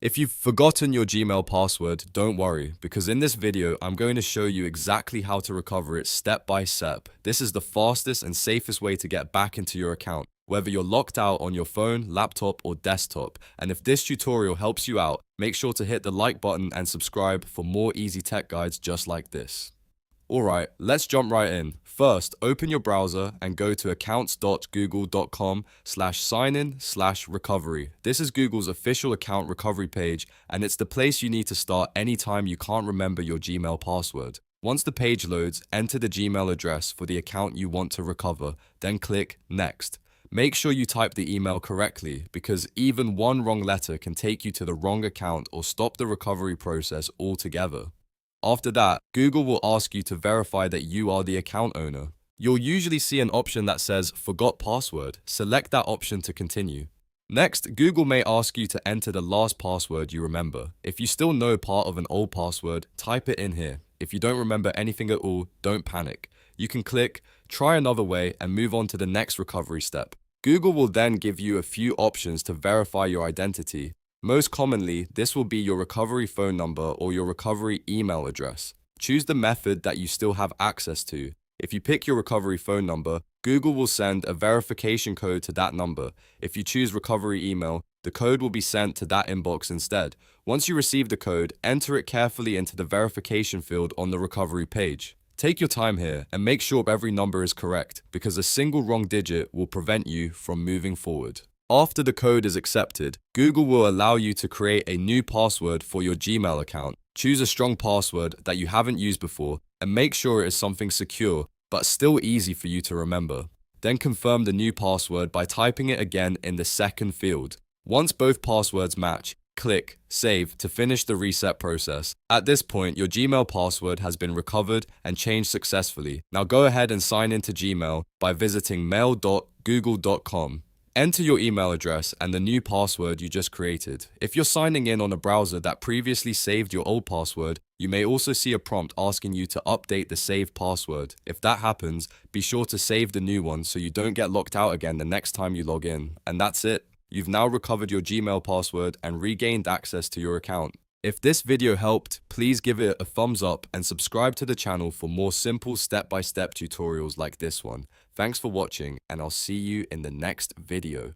If you've forgotten your Gmail password, don't worry, because in this video, I'm going to show you exactly how to recover it step by step. This is the fastest and safest way to get back into your account, whether you're locked out on your phone, laptop, or desktop. And if this tutorial helps you out, make sure to hit the like button and subscribe for more easy tech guides just like this. Alright, let's jump right in. First, open your browser and go to accounts.google.com/signin/recovery. This is Google's official account recovery page, and it's the place you need to start anytime you can't remember your Gmail password. Once the page loads, enter the Gmail address for the account you want to recover, then click Next. Make sure you type the email correctly, because even one wrong letter can take you to the wrong account or stop the recovery process altogether. After that, Google will ask you to verify that you are the account owner. You'll usually see an option that says Forgot Password. Select that option to continue. Next, Google may ask you to enter the last password you remember. If you still know part of an old password, type it in here. If you don't remember anything at all, don't panic. You can click Try another way and move on to the next recovery step. Google will then give you a few options to verify your identity. Most commonly, this will be your recovery phone number or your recovery email address. Choose the method that you still have access to. If you pick your recovery phone number, Google will send a verification code to that number. If you choose recovery email, the code will be sent to that inbox instead. Once you receive the code, enter it carefully into the verification field on the recovery page. Take your time here and make sure every number is correct, because a single wrong digit will prevent you from moving forward. After the code is accepted, Google will allow you to create a new password for your Gmail account. Choose a strong password that you haven't used before and make sure it is something secure, but still easy for you to remember. Then confirm the new password by typing it again in the second field. Once both passwords match, click Save to finish the reset process. At this point, your Gmail password has been recovered and changed successfully. Now go ahead and sign into Gmail by visiting mail.google.com. Enter your email address and the new password you just created. If you're signing in on a browser that previously saved your old password, you may also see a prompt asking you to update the saved password. If that happens, be sure to save the new one so you don't get locked out again the next time you log in. And that's it. You've now recovered your Gmail password and regained access to your account. If this video helped, please give it a thumbs up and subscribe to the channel for more simple step-by-step tutorials like this one. Thanks for watching, and I'll see you in the next video.